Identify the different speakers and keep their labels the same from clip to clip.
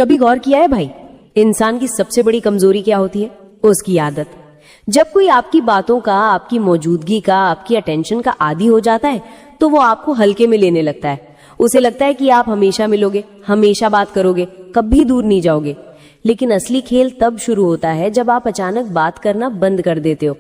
Speaker 1: कभी गौर किया है भाई, इंसान की सबसे बड़ी कमजोरी क्या होती है? उसकी आदत। जब कोई आपकी बातों का, आपकी मौजूदगी का, आपकी अटेंशन का आदी हो जाता है तो वो आपको हल्के में लेने लगता है। उसे लगता है कि आप हमेशा मिलोगे, हमेशा बात करोगे, कभी दूर नहीं जाओगे। लेकिन असली खेल तब शुरू होता है जब आप अचानक बात करना बंद कर देते हो।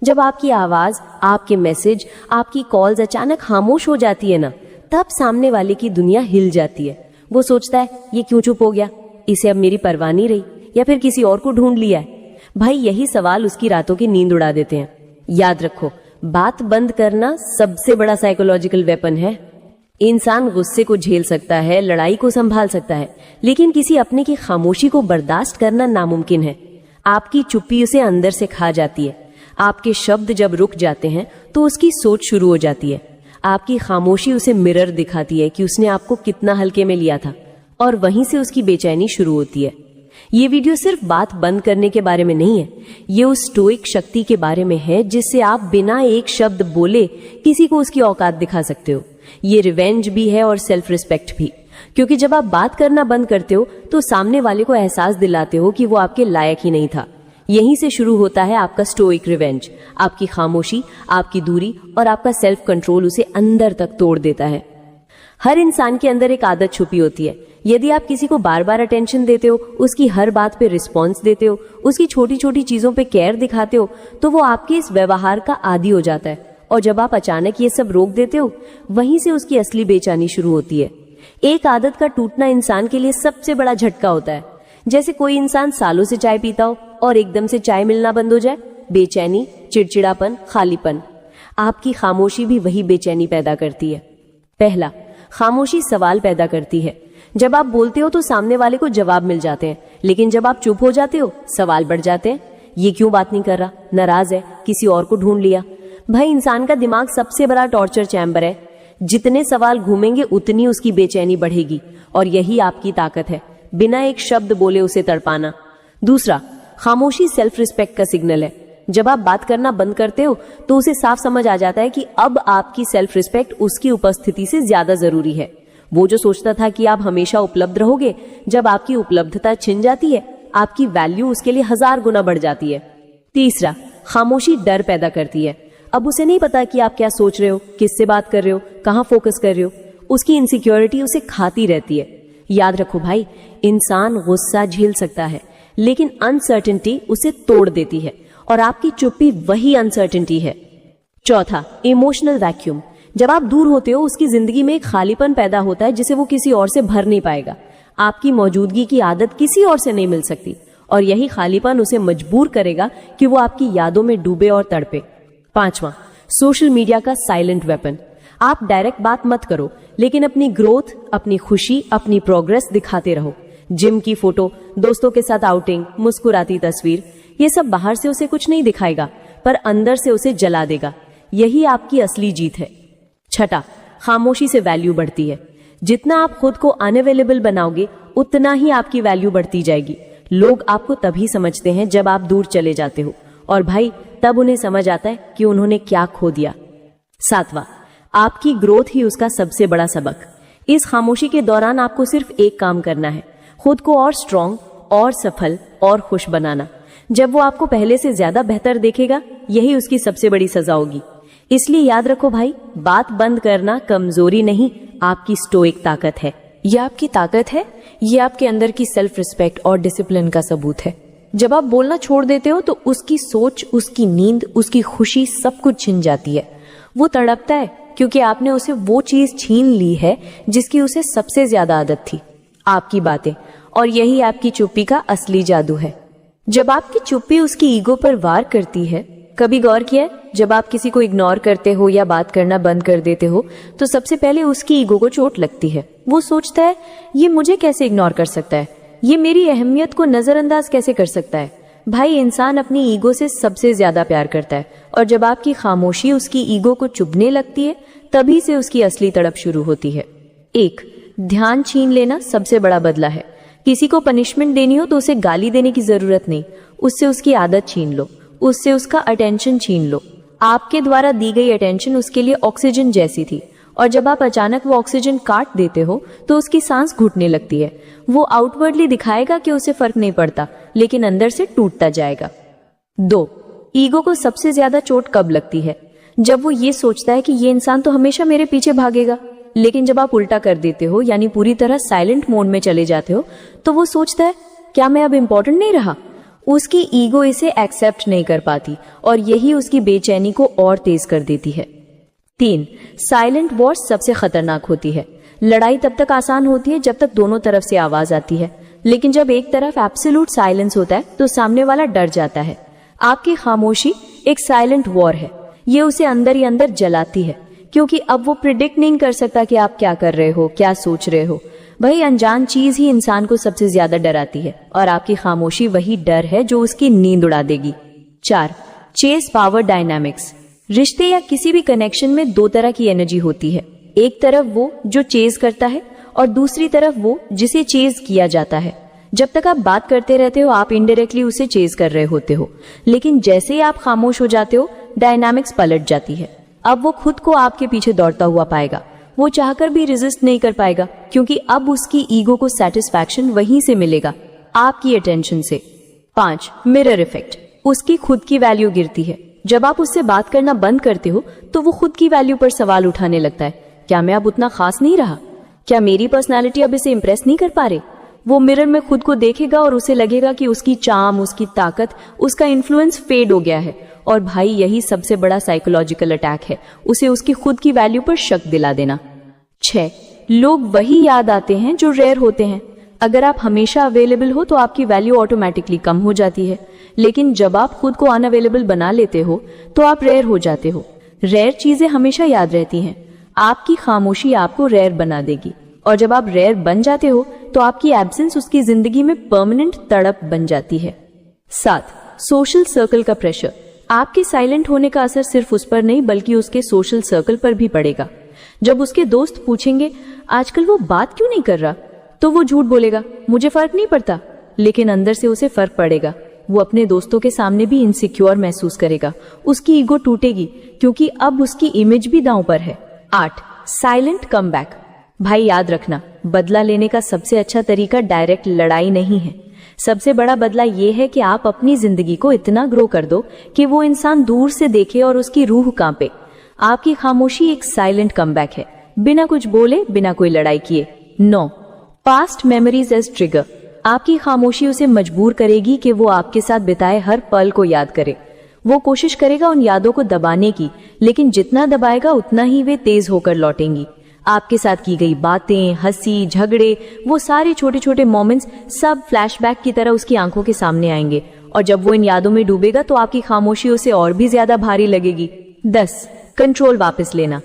Speaker 1: जब आपकी आवाज, आपके मैसेज, आपकी कॉल्स अचानक खामोश हो जाती है ना, तब सामने वाले की दुनिया हिल जाती है। वो सोचता है ये क्यों चुप हो गया, इसे अब मेरी परवाह नहीं रही, या फिर किसी और को ढूंढ लिया है। भाई यही सवाल उसकी रातों की नींद उड़ा देते हैं। याद रखो, बात बंद करना सबसे बड़ा साइकोलॉजिकल वेपन है। इंसान गुस्से को झेल सकता है, लड़ाई को संभाल सकता है, लेकिन किसी अपने की खामोशी को बर्दाश्त करना नामुमकिन है। आपकी चुप्पी उसे अंदर से खा जाती है। आपके शब्द जब रुक जाते हैं तो उसकी सोच शुरू हो जाती है। आपकी खामोशी उसे मिरर दिखाती है कि उसने आपको कितना हल्के में लिया था, और वहीं से उसकी बेचैनी शुरू होती है। ये वीडियो सिर्फ बात बंद करने के बारे में नहीं है, ये उस स्टोइक शक्ति के बारे में है जिससे आप बिना एक शब्द बोले किसी को उसकी औकात दिखा सकते हो। ये रिवेंज भी है और सेल्फ रिस्पेक्ट भी, क्योंकि जब आप बात करना बंद करते हो तो सामने वाले को एहसास दिलाते हो कि वो आपके लायक ही नहीं था। यहीं से शुरू होता है आपका स्टोइक रिवेंज। आपकी खामोशी, आपकी दूरी और आपका सेल्फ कंट्रोल उसे अंदर तक तोड़ देता है। हर इंसान के अंदर एक आदत छुपी होती है। यदि आप किसी को बार बार अटेंशन देते हो, उसकी हर बात पे रिस्पॉन्स देते हो, उसकी छोटी छोटी चीजों पे केयर दिखाते हो, तो वो आपके इस व्यवहार का आदी हो जाता है। और जब आप अचानक ये सब रोक देते हो, वहीं से उसकी असली बेचैनी शुरू होती है। एक आदत का टूटना इंसान के लिए सबसे बड़ा झटका होता है। जैसे कोई इंसान सालों से चाय पीता हो और एकदम से चाय मिलना बंद हो जाए। बेचैनी, चिड़चिड़ापन, खालीपन। आपकी खामोशी भी वही बेचैनी पैदा करती है। पहला, खामोशी सवाल पैदा करती है। जब आप बोलते हो तो सामने वाले को जवाब मिल जाते हैं, लेकिन जब आप चुप हो जाते हो, सवाल बढ़ जाते हैं। ये क्यों बात नहीं कर रहा, नाराज है, किसी और को ढूंढ लिया। भाई इंसान का दिमाग सबसे बड़ा टॉर्चर चैम्बर है। जितने सवाल घूमेंगे उतनी उसकी बेचैनी बढ़ेगी, और यही आपकी ताकत है, बिना एक शब्द बोले उसे तड़पाना। दूसरा, खामोशी सेल्फ रिस्पेक्ट का सिग्नल है। जब आप बात करना बंद करते हो तो उसे साफ समझ आ जाता है कि अब आपकी सेल्फ रिस्पेक्ट उसकी उपस्थिति से ज्यादा जरूरी है। वो जो सोचता था कि आप हमेशा उपलब्ध रहोगे, जब आपकी उपलब्धता छिन जाती है, आपकी वैल्यू उसके लिए 1000 गुना बढ़ जाती है। तीसरा, खामोशी डर पैदा करती है। अब उसे नहीं पता कि आप क्या सोच रहे हो, किससे बात कर रहे हो, कहाँ फोकस कर रहे हो। उसकी इनसिक्योरिटी उसे खाती रहती है। याद रखो भाई, इंसान गुस्सा झेल सकता है, लेकिन अनसर्टेनिटी उसे तोड़ देती है, और आपकी चुप्पी वही अनसर्टेनिटी है। चौथा, इमोशनल वैक्यूम। जब आप दूर होते हो, उसकी जिंदगी में एक खालीपन पैदा होता है जिसे वो किसी और से भर नहीं पाएगा। आपकी मौजूदगी की आदत किसी और से नहीं मिल सकती, और यही खालीपन उसे मजबूर करेगा कि वो आपकी यादों में डूबे और तड़पे। पांचवा, सोशल मीडिया का साइलेंट वेपन। आप डायरेक्ट बात मत करो, लेकिन अपनी ग्रोथ, अपनी खुशी, अपनी प्रोग्रेस दिखाते रहो। जिम की फोटो, दोस्तों के साथ आउटिंग, मुस्कुराती तस्वीर, ये सब बाहर से उसे कुछ नहीं दिखाएगा, पर अंदर से उसे जला देगा। यही आपकी असली जीत है। छठा, खामोशी से वैल्यू बढ़ती है। जितना आप खुद को अनअवेलेबल बनाओगे, उतना ही आपकी वैल्यू बढ़ती जाएगी। लोग आपको तभी समझते हैं जब आप दूर चले जाते हो, और भाई तब उन्हें समझ आता है कि उन्होंने क्या खो दिया। सातवां, आपकी ग्रोथ ही उसका सबसे बड़ा सबक। इस खामोशी के दौरान आपको सिर्फ एक काम करना है, खुद को और स्ट्रांग, और सफल, और खुश बनाना। जब वो आपको पहले से ज्यादा बेहतर देखेगा, यही उसकी सबसे बड़ी सजा होगी। इसलिए याद रखो भाई, बात बंद करना कमजोरी नहीं, आपकी स्टोइक ताकत है।
Speaker 2: यह आपकी ताकत है, ये आपके अंदर की सेल्फ रिस्पेक्ट और डिसिप्लिन का सबूत है। जब आप बोलना छोड़ देते हो तो उसकी सोच, उसकी नींद, उसकी खुशी सब कुछ छिन जाती है। वो तड़पता है क्योंकि आपने उसे वो चीज छीन ली है जिसकी उसे सबसे ज्यादा आदत थी, आपकी बातें। और यही आपकी चुप्पी का असली जादू है। जब आपकी चुप्पी उसकी ईगो पर वार करती है, कभी गौर किया है, जब आप किसी को इग्नोर करते हो या बात करना बंद कर देते हो तो सबसे पहले उसकी ईगो को चोट लगती है। वो सोचता है ये मुझे कैसे इग्नोर कर सकता है, ये मेरी अहमियत को नजरअंदाज कैसे कर सकता है। भाई इंसान अपनी ईगो से सबसे ज्यादा प्यार करता है, और जब आपकी खामोशी उसकी ईगो को चुभने लगती है, तभी से उसकी असली तड़प शुरू होती है। एक, ध्यान छीन लेना सबसे बड़ा बदला है। किसी को पनिशमेंट देनी हो तो उसे गाली देने की जरूरत नहीं, उससे उसकी आदत छीन लो, उससे उसका अटेंशन छीन लो। आपके द्वारा दी गई अटेंशन उसके लिए ऑक्सीजन जैसी थी, और जब आप अचानक वो ऑक्सीजन काट देते हो तो उसकी सांस घुटने लगती है। वो आउटवर्डली दिखाएगा कि उसे फर्क नहीं पड़ता, लेकिन अंदर से टूटता जाएगा। 2. ईगो को सबसे ज्यादा चोट कब लगती है? जब वो ये सोचता है कि ये इंसान तो हमेशा मेरे पीछे भागेगा, लेकिन जब आप उल्टा कर देते हो, यानी पूरी तरह साइलेंट मोड में चले जाते हो, तो वो सोचता है क्या मैं अब इम्पोर्टेंट नहीं रहा? उसकी ईगो इसे एक्सेप्ट नहीं कर पाती और यही उसकी बेचैनी को और तेज कर देती है। 3. साइलेंट वॉर सबसे खतरनाक होती है। लड़ाई तब तक आसान होती है जब तक दोनों तरफ से आवाज आती है, लेकिन जब एक तरफ एब्सोल्यूट साइलेंस होता है तो सामने वाला डर जाता है। आपकी खामोशी एक साइलेंट वॉर है। ये उसे अंदर ही अंदर जलाती है, क्योंकि अब वो प्रिडिक्ट नहीं कर सकता कि आप क्या कर रहे हो, क्या सोच रहे हो। वही अनजान चीज ही इंसान को सबसे ज्यादा डराती है और आपकी खामोशी वही डर है जो उसकी नींद उड़ा देगी। 4. Chess power dynamics. रिश्ते या किसी भी कनेक्शन में दो तरह की एनर्जी होती है। एक तरफ वो जो चेज करता है और दूसरी तरफ वो जिसे चेज किया जाता है। जब तक आप बात करते रहते हो आप इनडायरेक्टली उसे चेज कर रहे होते हो, लेकिन जैसे ही आप खामोश हो जाते हो डायनामिक्स पलट जाती है। अब वो खुद को आपके पीछे दौड़ता हुआ पाएगा। वो चाहकर भी रेजिस्ट नहीं कर पाएगा, क्योंकि अब उसकी ईगो को सेटिस्फैक्शन वहीं से मिलेगा, आपकी अटेंशन से। 5. Mirror effect. उसकी खुद की वैल्यू गिरती है। जब आप उससे बात करना बंद करते हो तो वो खुद की वैल्यू पर सवाल उठाने लगता है। क्या मैं अब उतना खास नहीं रहा? क्या मेरी पर्सनालिटी अब इसे इंप्रेस नहीं कर पा रही? वो मिरर में खुद को देखेगा और उसे लगेगा कि उसकी चार्म, उसकी ताकत, उसका इन्फ्लुएंस फेड हो गया है। और भाई यही सबसे बड़ा साइकोलॉजिकल अटैक है, उसे उसकी खुद की वैल्यू पर शक दिला देना। 6. लोग वही याद आते हैं जो रेयर होते हैं। अगर आप हमेशा अवेलेबल हो तो आपकी वैल्यू ऑटोमेटिकली कम हो जाती है, लेकिन जब आप खुद को अनअवेलेबल बना लेते हो तो आप रेयर हो जाते हो। रेयर चीजें हमेशा याद रहती हैं। आपकी खामोशी आपको रेयर बना देगी, और जब आप रेयर बन जाते हो तो आपकी एब्सेंस उसकी जिंदगी में परमानेंट तड़प बन जाती है। 7. सोशल सर्कल का प्रेशर। आपके साइलेंट होने का असर सिर्फ उस पर नहीं बल्कि उसके सोशल सर्कल पर भी पड़ेगा। जब उसके दोस्त पूछेंगे आजकल वो बात क्यों नहीं कर रहा, तो वो झूठ बोलेगा मुझे फर्क नहीं पड़ता, लेकिन अंदर से उसे फर्क पड़ेगा। वो अपने दोस्तों के सामने भी इनसिक्योर महसूस करेगा। उसकी ईगो टूटेगी क्योंकि अब उसकी इमेज भी दांव पर है। 8. Silent comeback. भाई याद रखना, बदला लेने का सबसे अच्छा तरीका डायरेक्ट लड़ाई नहीं है। सबसे बड़ा बदला ये है कि आप अपनी जिंदगी को इतना ग्रो कर दो कि वो इंसान दूर से देखे और उसकी रूह कांपे। आपकी खामोशी एक साइलेंट कमबैक है, बिना कुछ बोले, बिना कोई लड़ाई किए। 9. Past memories edge trigger. आपकी खामोशी उसे मजबूर करेगी कि वो आपके साथ बिताए हर पल को याद करे। वो कोशिश करेगा उन यादों को दबाने की, लेकिन जितना दबाएगा उतना ही वे तेज होकर लौटेंगी। आपके साथ की गई बातें, हंसी, झगड़े, वो सारे छोटे छोटे मोमेंट्स सब फ्लैशबैक की तरह उसकी आंखों के सामने आएंगे, और जब वो इन यादों में डूबेगा तो आपकी खामोशी उसे और भी ज्यादा भारी लगेगी। 10. कंट्रोल वापस लेना।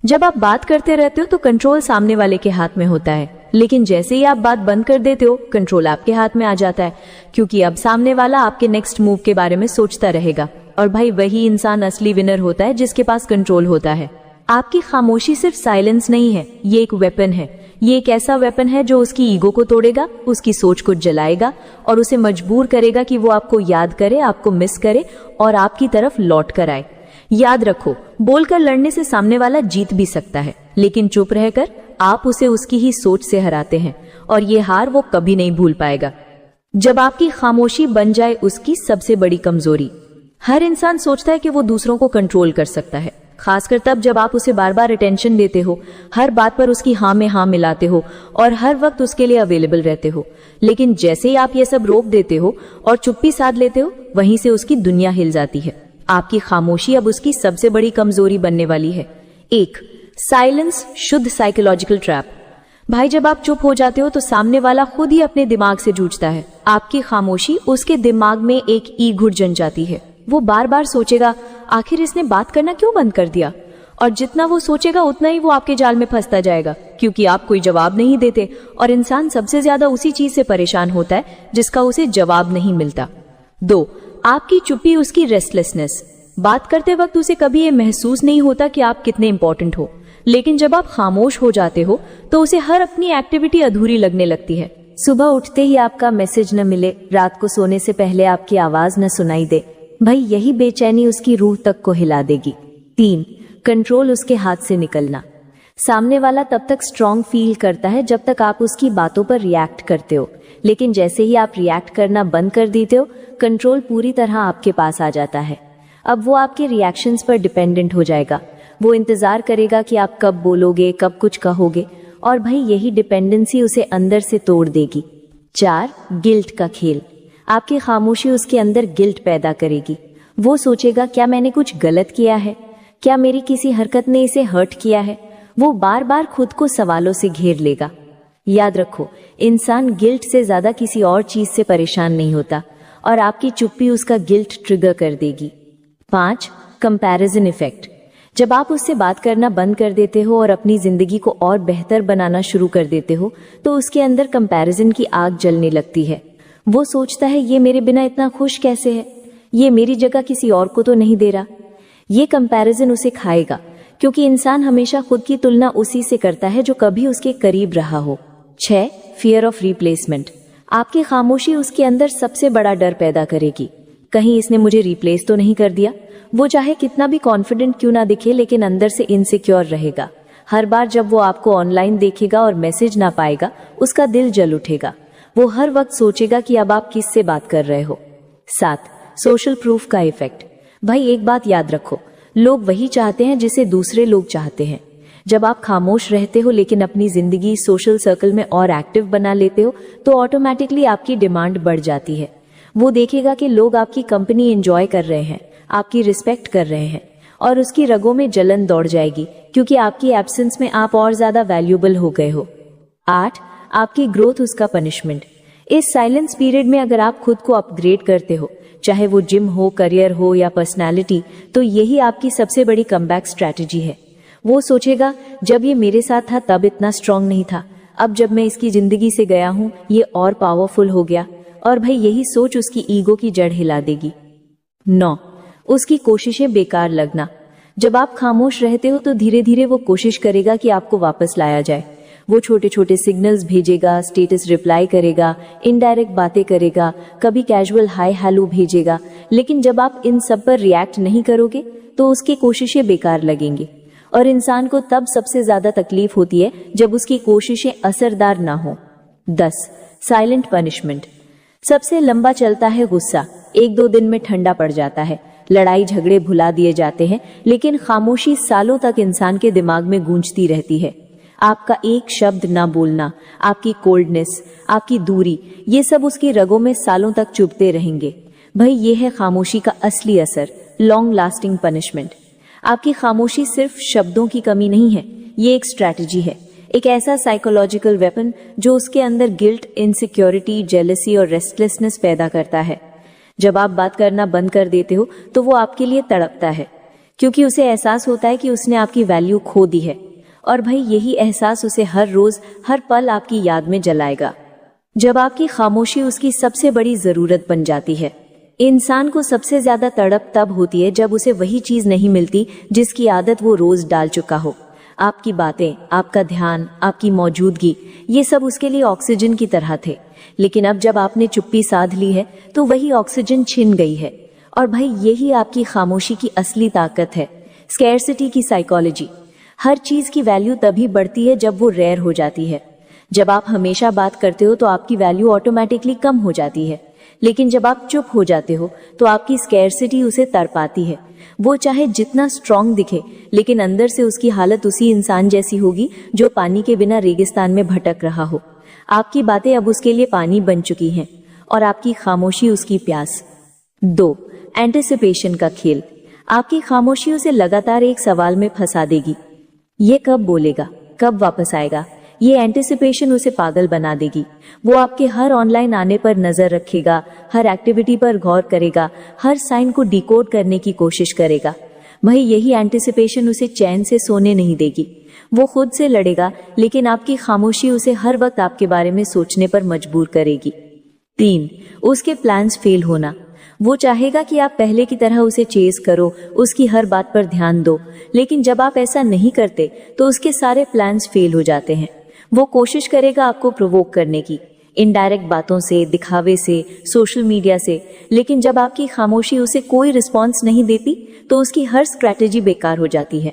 Speaker 2: जब आप बात करते रहते हो तो कंट्रोल सामने वाले के हाथ में होता है, लेकिन जैसे ही आप बात बंद कर देते हो कंट्रोल आपके हाथ में आ जाता है, क्योंकि अब सामने वाला आपके नेक्स्ट मूव के बारे में सोचता रहेगा। और भाई वही इंसान असली विनर होता है जिसके पास कंट्रोल होता है। आपकी खामोशी सिर्फ साइलेंस नहीं है, ये एक वेपन है। ये एक ऐसा वेपन है जो उसकी ईगो को तोड़ेगा, उसकी सोच को जलाएगा और उसे मजबूर करेगा कि वो आपको याद करे, आपको मिस करे और आपकी तरफ लौट कर आए। याद रखो, बोलकर लड़ने से सामने वाला जीत भी सकता है, लेकिन चुप रहकर आप उसे उसकी ही सोच से हराते हैं, और ये हार वो कभी नहीं भूल पाएगा। जब आपकी खामोशी बन जाए उसकी सबसे बड़ी कमजोरी। हर इंसान सोचता है कि वो दूसरों को कंट्रोल कर सकता है, खासकर तब जब आप उसे बार बार अटेंशन देते हो, हर बात पर उसकी हाँ में हाँ मिलाते हो और हर वक्त उसके लिए अवेलेबल रहते हो। लेकिन जैसे ही आप ये सब रोक देते हो और चुप्पी साध लेते हो, वहीं से उसकी दुनिया हिल जाती है। आपकी खामोशी अब उसकी सबसे बड़ी कमजोरी बनने वाली है। 1. साइलेंस शुद्ध साइकोलॉजिकल ट्रैप। भाई जब आप चुप हो जाते हो तो सामने वाला खुद ही अपने दिमाग से जूझता है। आपकी खामोशी उसके दिमाग में एक ईघुट जन जाती है। वो बार बार सोचेगा आखिर इसने बात करना क्यों बंद कर दिया, और जितना वो सोचेगा उतना ही वो आपके जाल में फंसता जाएगा, क्योंकि आप कोई जवाब नहीं देते, और इंसान सबसे ज्यादा उसी चीज से परेशान होता है जिसका उसे जवाब नहीं मिलता। 2. आपकी चुप्पी उसकी रेस्टलेसनेस। बात करते वक्त उसे कभी ये महसूस नहीं होता कि आप कितने इंपॉर्टेंट हो, लेकिन जब आप खामोश हो जाते हो तो उसे हर अपनी एक्टिविटी अधूरी लगने लगती है। सुबह उठते ही आपका मैसेज न मिले, रात को सोने से पहले आपकी आवाज न सुनाई दे, भाई यही बेचैनी उसकी रूह तक को हिला देगी। 3. कंट्रोल उसके हाथ से निकलना। सामने वाला तब तक स्ट्रांग फील करता है जब तक आप उसकी बातों पर रिएक्ट करते हो, लेकिन जैसे ही आप रिएक्ट करना बंद कर देते हो, कंट्रोल पूरी तरह आपके पास आ जाता है। अब वो आपके रिएक्शंस पर डिपेंडेंट हो जाएगा। वो इंतजार करेगा कि आप कब बोलोगे, कब कुछ कहोगे, और भाई यही डिपेंडेंसी उसे अंदर से तोड़ देगी। 4. गिल्ट का खेल। आपकी खामोशी उसके अंदर गिल्ट पैदा करेगी। वो सोचेगा, क्या मैंने कुछ गलत किया है? क्या मेरी किसी हरकत ने इसे हर्ट किया है? वो बार बार खुद को सवालों से घेर लेगा। याद रखो, इंसान गिल्ट से ज्यादा किसी और चीज से परेशान नहीं होता, और आपकी चुप्पी उसका गिल्ट ट्रिगर कर देगी। 5. Comparison effect. जब आप उससे बात करना बंद कर देते हो और अपनी जिंदगी को और बेहतर बनाना शुरू कर देते हो, तो उसके अंदर कंपैरिजन की आग जलने लगती है। वो सोचता है, ये मेरे बिना इतना खुश कैसे है? ये मेरी जगह किसी और को तो नहीं दे रहा। ये कंपैरिजन उसे खाएगा, क्योंकि इंसान हमेशा खुद की तुलना उसी से करता है जो कभी उसके करीब रहा हो। 6. Fear of replacement. आपकी खामोशी उसके अंदर सबसे बड़ा डर पैदा करेगी। कहीं इसने मुझे रिप्लेस तो नहीं कर दिया? वो चाहे कितना भी कॉन्फिडेंट क्यों ना दिखे, लेकिन अंदर से इनसिक्योर रहेगा। हर बार जब वो आपको ऑनलाइन देखेगा और मैसेज ना पाएगा, उसका दिल जल उठेगा। वो हर वक्त सोचेगा कि अब आप किससे बात कर रहे हो। 7. सोशल प्रूफ का इफेक्ट। भाई एक बात याद रखो, लोग वही चाहते हैं जिसे दूसरे लोग चाहते हैं। जब आप खामोश रहते हो लेकिन अपनी जिंदगी सोशल सर्कल में और एक्टिव बना लेते हो, तो ऑटोमेटिकली आपकी डिमांड बढ़ जाती है। वो देखेगा कि लोग आपकी कंपनी एंजॉय कर रहे हैं, आपकी रिस्पेक्ट कर रहे हैं, और उसकी रगों में जलन दौड़ जाएगी, क्योंकि आपकी एब्सेंस में आप और ज्यादा वैल्यूएबल हो गए हो। 8. आपकी ग्रोथ उसका पनिशमेंट। इस साइलेंस पीरियड में अगर आप खुद को अपग्रेड करते हो, चाहे वो जिम हो, करियर हो या पर्सनालिटी, तो यही आपकी सबसे बड़ी कमबैक स्ट्रैटेजी है। वो सोचेगा, जब ये मेरे साथ था तब इतना स्ट्रांग नहीं था, अब जब मैं इसकी जिंदगी से गया हूं ये और पावरफुल हो गया। और भाई यही सोच उसकी ईगो की जड़ हिला देगी। 9. उसकी कोशिशें बेकार लगना। जब आप खामोश रहते हो तो धीरे धीरे वो कोशिश करेगा कि आपको वापस लाया जाए। वो छोटे छोटे सिग्नल्स भेजेगा, स्टेटस रिप्लाई करेगा, इनडायरेक्ट बातें करेगा, कभी कैजुअल हाय हेलो भेजेगा, लेकिन जब आप इन सब पर रिएक्ट नहीं करोगे तो उसकी कोशिशें बेकार लगेंगी। और इंसान को तब सबसे ज्यादा तकलीफ होती है जब उसकी कोशिशें असरदार ना हो। 10. Silent punishment. सबसे लंबा चलता है गुस्सा, 1-2 दिन में ठंडा पड़ जाता है, लड़ाई झगड़े भुला दिए जाते हैं, लेकिन खामोशी सालों तक इंसान के दिमाग में गूंजती रहती है। आपका एक शब्द ना बोलना, आपकी कोल्डनेस, आपकी दूरी, ये सब उसकी रगों में सालों तक चुभते रहेंगे। भाई ये है खामोशी का असली असर, लॉन्ग लास्टिंग पनिशमेंट। आपकी खामोशी सिर्फ शब्दों की कमी नहीं है, ये एक स्ट्रैटेजी है, एक ऐसा साइकोलॉजिकल वेपन जो उसके अंदर गिल्ट, इनसिक्योरिटी, जेलसी और रेस्टलेसनेस पैदा करता है। जब आप बात करना बंद कर देते हो तो वो आपके लिए तड़पता है, क्योंकि उसे एहसास होता है कि उसने आपकी वैल्यू खो दी है। और भाई यही एहसास उसे हर रोज, हर पल आपकी याद में जलाएगा। जब आपकी खामोशी उसकी सबसे बड़ी जरूरत बन जाती है। इंसान को सबसे ज्यादा तड़प तब होती है जब उसे वही चीज नहीं मिलती जिसकी आदत वो रोज डाल चुका हो। आपकी बातें, आपका ध्यान, आपकी मौजूदगी, ये सब उसके लिए ऑक्सीजन की तरह थे, लेकिन अब जब आपने चुप्पी साध ली है तो वही ऑक्सीजन छिन गई है। और भाई यही आपकी खामोशी की असली ताकत है, स्कैरसिटी की साइकोलॉजी। हर चीज की वैल्यू तभी बढ़ती है जब वो रेयर हो जाती है। जब आप हमेशा बात करते हो तो आपकी वैल्यू ऑटोमेटिकली कम हो जाती है, लेकिन जब आप चुप हो जाते हो तो आपकी स्कैरसिटी उसे तड़पाती है। वो चाहे जितना स्ट्रांग दिखे, लेकिन अंदर से उसकी हालत उसी इंसान जैसी होगी जो पानी के बिना रेगिस्तान में भटक रहा हो। आपकी बातें अब उसके लिए पानी बन चुकी हैं और आपकी खामोशी उसकी प्यास। 2. एंटिसिपेशन का खेल। आपकी खामोशी उसे लगातार एक सवाल में फंसा देगी, ये कब बोलेगा, कब वापस आएगा। ये एंटिसिपेशन उसे पागल बना देगी। वो आपके हर ऑनलाइन आने पर नजर रखेगा, हर एक्टिविटी पर गौर करेगा, हर साइन को डिकोड करने की कोशिश करेगा। वही यही एंटिसिपेशन उसे चैन से सोने नहीं देगी। वो खुद से लड़ेगा, लेकिन आपकी खामोशी उसे हर वक्त आपके बारे में सोचने पर मजबूर करेगी। 3. उसके प्लान्स फेल होना। वो चाहेगा कि आप पहले की तरह उसे चेज करो, उसकी हर बात पर ध्यान दो, लेकिन जब आप ऐसा नहीं करते तो उसके सारे प्लान्स फेल हो जाते हैं। वो कोशिश करेगा आपको प्रोवोक करने की, इनडायरेक्ट बातों से, दिखावे से, सोशल मीडिया से, लेकिन जब आपकी खामोशी उसे कोई रिस्पॉन्स नहीं देती तो उसकी हर स्ट्रैटेजी बेकार हो जाती है।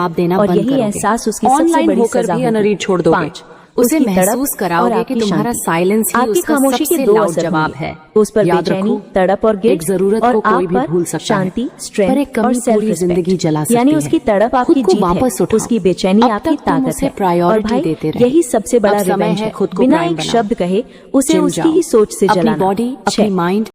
Speaker 3: जवाब देना
Speaker 4: और
Speaker 3: बंद
Speaker 4: यही
Speaker 3: करोगे।
Speaker 4: एहसास उसकी सबसे
Speaker 3: ऑनलाइन
Speaker 4: बड़ी
Speaker 3: होकर
Speaker 4: सजा
Speaker 3: भी
Speaker 4: होगी।
Speaker 3: अनरीड छोड़ दोगे।
Speaker 4: 5.
Speaker 1: उसे
Speaker 4: उसकी तड़प
Speaker 1: महसूस
Speaker 4: और
Speaker 1: कराओगे कि
Speaker 4: आपकी
Speaker 1: तुम्हारा
Speaker 4: शांति।
Speaker 1: साइलेंस ही
Speaker 4: आपकी
Speaker 1: उसका
Speaker 4: खामोशी के
Speaker 1: सबसे
Speaker 4: दो
Speaker 1: लाउड
Speaker 4: असर
Speaker 1: जवाब
Speaker 4: होंगे।
Speaker 1: है।
Speaker 4: उस पर
Speaker 1: याद
Speaker 4: बेचैनी,
Speaker 1: रखो,
Speaker 4: तड़प और गिल्ट,
Speaker 1: एक जरूरत
Speaker 4: और
Speaker 1: को कोई
Speaker 4: आप
Speaker 1: भी
Speaker 4: पर
Speaker 1: भूल सकता
Speaker 4: शांति,
Speaker 1: है,
Speaker 4: स्ट्रेंथ
Speaker 1: पर एक कमी
Speaker 4: और सेल्फ
Speaker 1: पूरी
Speaker 4: रिस्पेक्ट।
Speaker 1: जिंदगी जला सकती
Speaker 4: यानी
Speaker 1: है।
Speaker 4: उसकी तड़प आपकी
Speaker 1: खुद को
Speaker 4: जीत
Speaker 1: वापस
Speaker 4: है,
Speaker 1: उठाओ।
Speaker 4: उसकी बेचैनी
Speaker 1: अब
Speaker 4: आपकी
Speaker 1: तक तुम
Speaker 4: ताकत
Speaker 1: उसे
Speaker 4: है। और
Speaker 1: प्रायोरिटी
Speaker 4: भाई
Speaker 1: देते रहे।
Speaker 4: यही सबसे बड़ा
Speaker 1: अब समय
Speaker 4: रिवेंज
Speaker 1: है
Speaker 4: है।
Speaker 1: खुद को
Speaker 4: बिना
Speaker 1: प्राइम
Speaker 4: एक
Speaker 1: बनाओ।
Speaker 4: शब्द कहे उसे
Speaker 1: जिम
Speaker 4: उसकी
Speaker 1: जाओ।
Speaker 4: ही सोच से
Speaker 1: अपनी
Speaker 4: जलाना।
Speaker 1: बॉडी, अपनी
Speaker 4: 6,
Speaker 1: माइंड